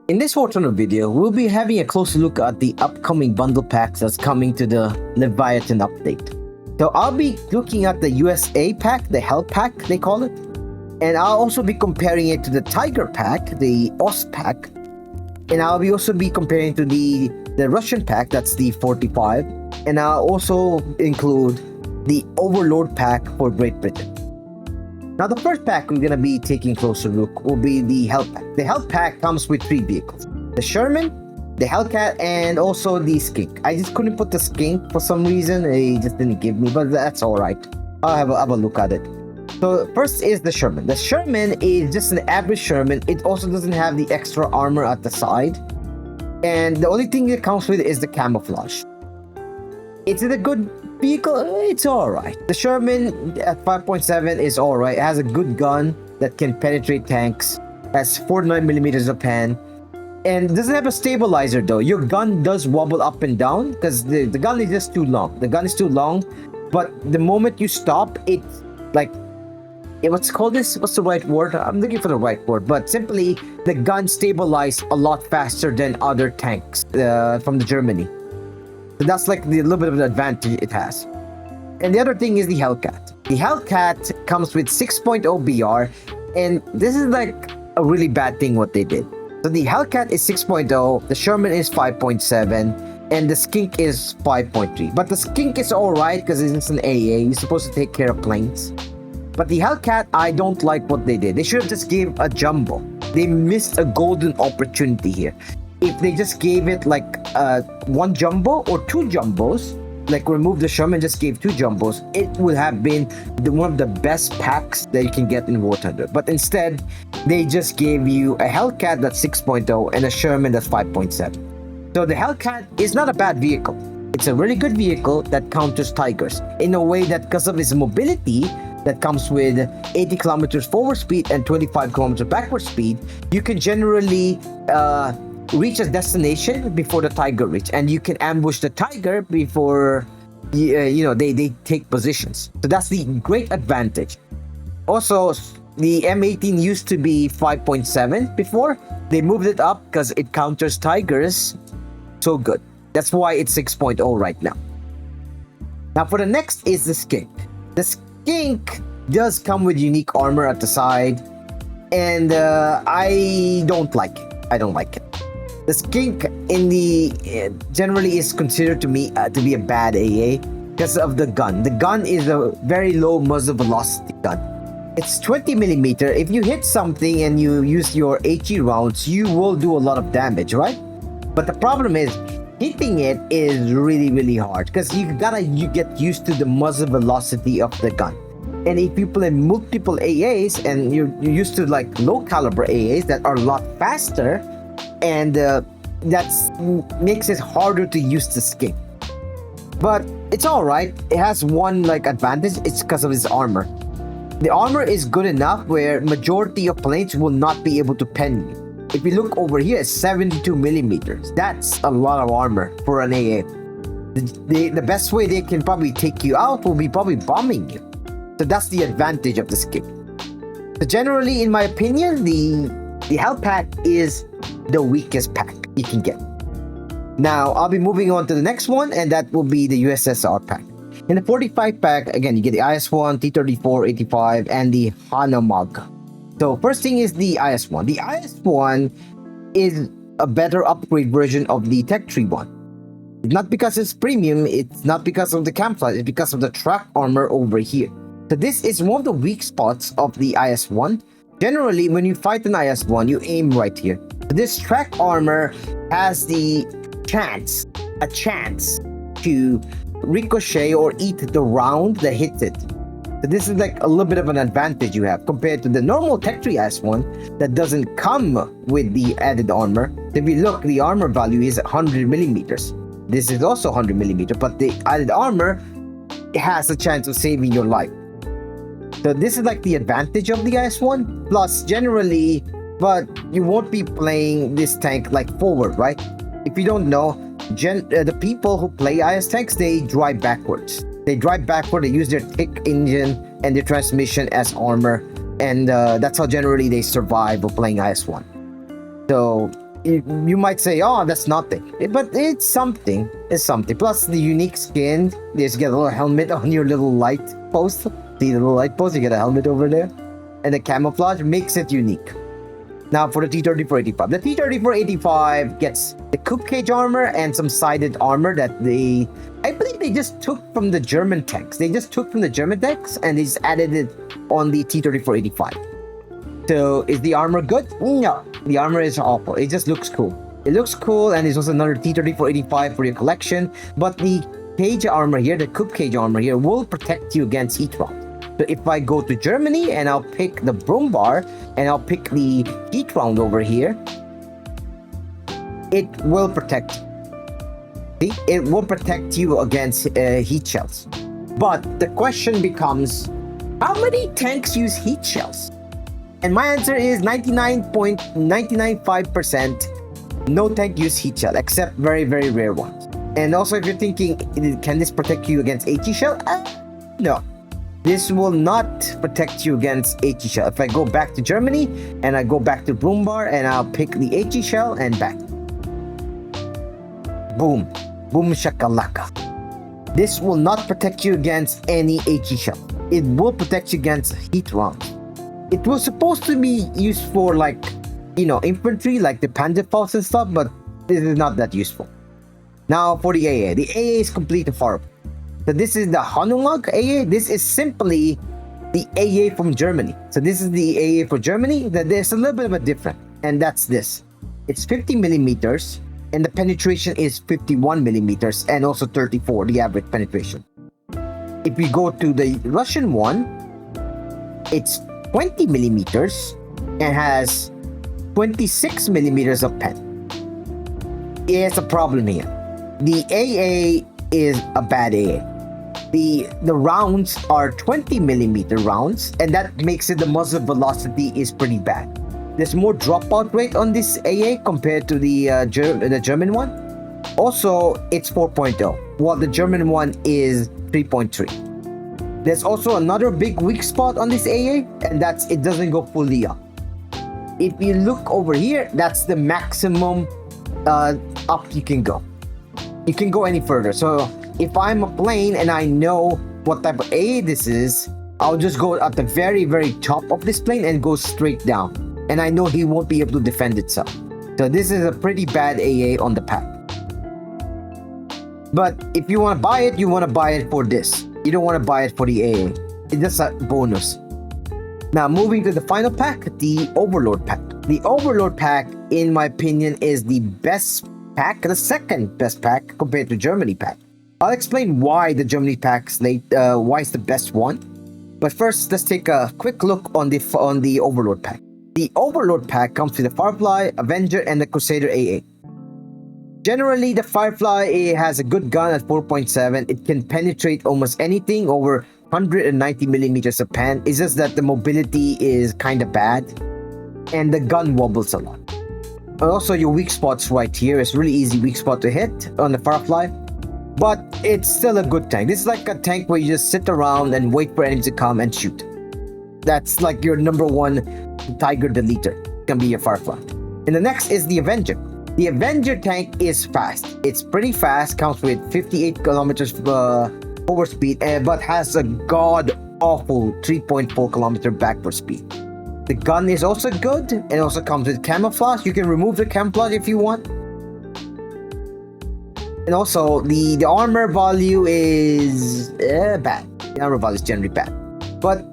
In this Warthunder video, we'll be having a closer look at the upcoming bundle packs that's coming to the Leviathan update. So I'll be looking at the USA pack, the Hell pack they call it, and I'll also be comparing it to the Tiger pack, the OS pack, and I'll also be comparing to the Russian pack, that's the 45, and I'll also include the Overlord pack for Great Britain. Now, the first pack we're going to be taking a closer look will be the Hell pack. The Hell pack comes with 3 vehicles. The Sherman, the Hellcat, and also the Skink. I just couldn't put the Skink for some reason. It just didn't give me, but that's alright. I'll have a look at it. So first is the Sherman. The Sherman is just an average Sherman. It also doesn't have the extra armor at the side. And the only thing it comes with is the camouflage. Is it a good vehicle? It's alright. The Sherman at 5.7 is alright. It has a good gun that can penetrate tanks. Has 49mm of pan. And doesn't have a stabilizer though. Your gun does wobble up and down because the gun is just too long. The gun is too long, but the moment you stop, it's like, what's called this? What's the right word? I'm looking for the right word. But simply, the gun stabilizes a lot faster than other tanks from the Germany. So that's like the little bit of an advantage it has. And the other thing is the Hellcat. The Hellcat comes with 6.0 BR, and this is like a really bad thing what they did. So the Hellcat is 6.0, the Sherman is 5.7, and the Skink is 5.3. But the Skink is alright because it's an AA, you're supposed to take care of planes. But the Hellcat, I don't like what they did. They should have just gave a jumbo. They missed a golden opportunity here. If they just gave it like 1 jumbo or 2 jumbos, like remove the Sherman, just gave 2 jumbos, it would have been one of the best packs that you can get in Warthunder. But instead, they just gave you a Hellcat that's 6.0 and a Sherman that's 5.7. So the Hellcat is not a bad vehicle. It's a really good vehicle that counters Tigers in a way that because of its mobility that comes with 80 kilometers forward speed and 25 kilometers backward speed, you can generally reach a destination before the Tiger reach, and you can ambush the Tiger before they take positions. So that's the great advantage. Also, the M18 used to be 5.7 before. They moved it up because it counters Tigers so good. That's why it's 6.0 right now. Now for the next is the Skink. The Skink does come with unique armor at the side, and I don't like it. The Skink generally is considered to me to be a bad AA because of the gun. The gun is a very low muzzle velocity gun. It's 20mm. If you hit something and you use your HE rounds, you will do a lot of damage, right? But the problem is, hitting it is really, really hard because you get used to the muzzle velocity of the gun. And if you play multiple AAs and you're used to like low caliber AAs that are a lot faster, and that makes it harder to use the Skink. But it's alright. It has one like advantage. It's because of its armor. The armor is good enough where majority of planes will not be able to pen you. If you look over here, it's 72mm. That's a lot of armor for an AA. The best way they can probably take you out will be probably bombing you. So that's the advantage of the Skink. So generally, in my opinion, the Hell pack is the weakest pack you can get. Now, I'll be moving on to the next one, and that will be the USSR pack. In the 45 pack, again, you get the IS-1, T-34, 85, and the Hanomag. So, first thing is the IS-1. The IS-1 is a better upgrade version of the Tech Tree one. It's not because it's premium, it's not because of the camouflage, it's because of the track armor over here. So, this is one of the weak spots of the IS-1. Generally, when you fight an IS-1, you aim right here. This track armor has a chance to ricochet or eat the round that hits it. So this is like a little bit of an advantage you have compared to the normal Tech Tree IS-1 that doesn't come with the added armor. If you look, the armor value is 100mm. This is also 100mm, but the added armor has a chance of saving your life. So this is like the advantage of the IS-1. Plus, generally, but you won't be playing this tank like forward, right? If you don't know, the people who play IS tanks, they drive backwards. They use their thick engine and their transmission as armor, and that's how generally they survive while playing IS-1. So You might say, oh, that's nothing. But it's something. It's something. Plus the unique skin. You just get a little helmet on your little light post. See the little light post? You get a helmet over there. And the camouflage makes it unique. Now for the T-34-85. The T-34-85 gets the coupe cage armor and some sided armor that I believe they just took from the German tanks. They just took from the German tanks and they just added it on the T-34-85. So is the armor good? No, the armor is awful. It just looks cool. It looks cool, and it's also another T-34-85 for your collection. But the cage armor here, the coupe cage armor here, will protect you against heat round. So if I go to Germany and I'll pick the broom bar and I'll pick the heat round over here, it will protect you. See? It will protect you against heat shells. But the question becomes, how many tanks use heat shells? And my answer is 99.995% no tank use heat shell, except very, very rare ones. And also, if you're thinking, can this protect you against HE shell? No. This will not protect you against HE shell. If I go back to Germany and I go back to broom bar and I'll pick the HE shell and back. Boom. Boom shakalaka. This will not protect you against any HE shell. It will protect you against heat rounds. It was supposed to be used for, like, infantry, like the Panzerfaust and stuff, but this is not that useful. Now for the AA. The AA is completely horrible. So this is the Honungag AA. This is simply the AA from Germany. So this is the AA for Germany. There's a little bit of a difference, and that's this. It's 50 millimeters, and the penetration is 51 millimeters, and also 34, the average penetration. If we go to the Russian one, it's 20 millimeters and has 26 millimeters of pen. It's a problem here. The AA is a bad AA. The rounds are 20 millimeter rounds, and that makes it the muzzle velocity is pretty bad. There's more dropout rate on this AA compared to the German one. Also, it's 4.0, while the German one is 3.3. There's also another big weak spot on this AA, and that's it doesn't go fully up. If you look over here, that's the maximum up you can go. You can go any further. So if I'm a plane and I know what type of AA this is, I'll just go at the very, very top of this plane and go straight down. And I know he won't be able to defend itself. So this is a pretty bad AA on the pack. But if you want to buy it, you want to buy it for this. You don't want to buy it for the AA. It's just a bonus. Now moving to the final pack, the Overlord pack. The Overlord pack, in my opinion, is the best pack, the second best pack compared to Germany pack. I'll explain why the Germany pack's why it's the best one. But first, let's take a quick look on the Overlord pack. The Overlord pack comes with the Firefly, Avenger, and the Crusader AA. Generally, the Firefly has a good gun at 4.7. It can penetrate almost anything over 190 millimeters of pen. It's just that the mobility is kind of bad, and the gun wobbles a lot. And also, your weak spots right here. It's really easy weak spot to hit on the Firefly, but it's still a good tank. This is like a tank where you just sit around and wait for enemies to come and shoot. That's like your number one Tiger deleter. Can be your Firefly. And the next is the Avenger. The Avenger tank is fast. It's pretty fast, comes with 58 kilometers forward speed, but has a god-awful 3.4 kilometer backward speed. The gun is also good, and also comes with camouflage. You can remove the camouflage if you want. And also, the armor value is bad. The armor value is generally bad. But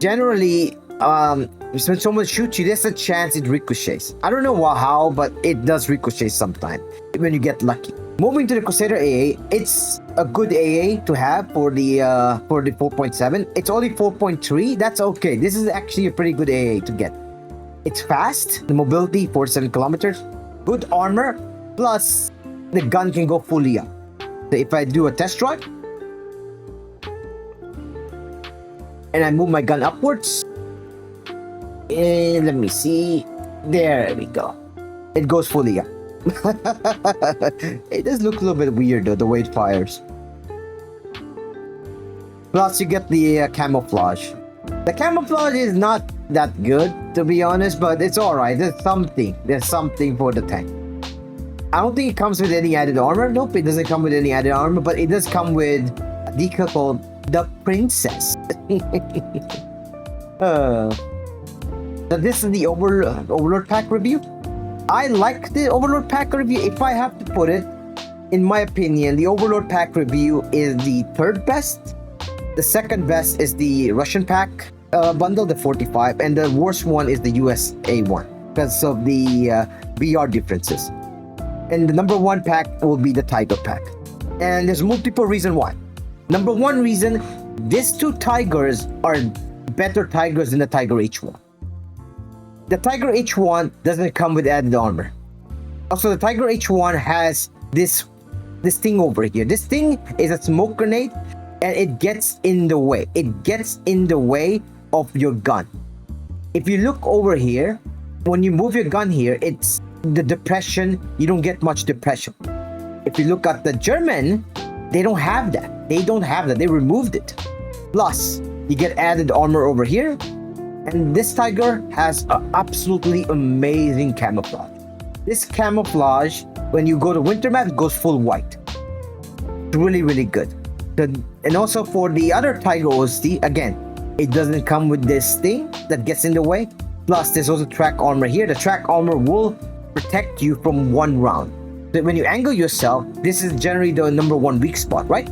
generally, when someone shoots you, there's a chance it ricochets. I don't know how, but it does ricochet sometimes when you get lucky. Moving to the Crusader AA, it's a good AA to have for the 4.7. It's only 4.3. That's okay. This is actually a pretty good AA to get. It's fast. The mobility 47 kilometers. Good armor. Plus, the gun can go fully up. So if I do a test drive and I move my gun upwards, and let me see. There we go. It goes fully up. It does look a little bit weird though, the way it fires. Plus you get the camouflage. The camouflage is not that good, to be honest, but it's alright. There's something for the tank. I don't think it comes with any added armor. Nope, it doesn't come with any added armor, but it does come with a decal called the Princess. So this is the Overlord pack review. I like the Overlord pack review. If I have to put it, in my opinion, the Overlord pack review is the third best. The second best is the Russian pack bundle, the 45, and the worst one is the USA one because of the VR differences. And the number one pack will be the Tiger pack. And there's multiple reasons why. Number one reason, these two tigers are better tigers than the Tiger H1. The Tiger H1 doesn't come with added armor. Also, the Tiger H1 has this thing over here. This thing is a smoke grenade, and it gets in the way. It gets in the way of your gun. If you look over here, when you move your gun here, it's the depression. You don't get much depression. If you look at the German, they don't have that. They removed it. Plus, you get added armor over here. And this tiger has an absolutely amazing camouflage. This camouflage, when you go to winter map, it goes full white. It's really, really good. And also for the other tiger OST, again, it doesn't come with this thing that gets in the way. Plus, there's also track armor here. The track armor will protect you from one round. So when you angle yourself, this is generally the number one weak spot, right?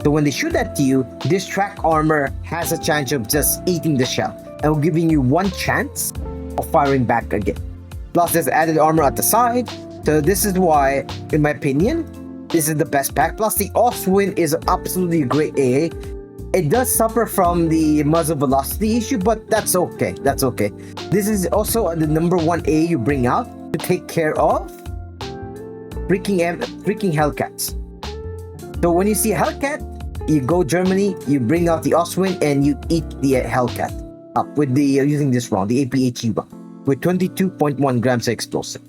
So when they shoot at you, this track armor has a chance of just eating the shell and giving you one chance of firing back again. Plus, there's added armor at the side. So this is why, in my opinion, this is the best pack. Plus, the Oswin is absolutely a great AA. It does suffer from the muzzle velocity issue, but that's okay. That's okay. This is also the number one AA you bring out to take care of freaking Hellcats. So when you see a Hellcat, you go Germany, you bring out the Oswin, and you eat the Hellcat up with the using this round, the APHE round, with 22.1 grams of explosive.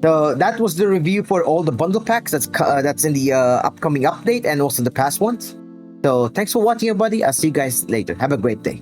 So that was the review for all the bundle packs that's in the upcoming update and also the past ones. So thanks for watching, everybody. I'll see you guys later. Have a great day.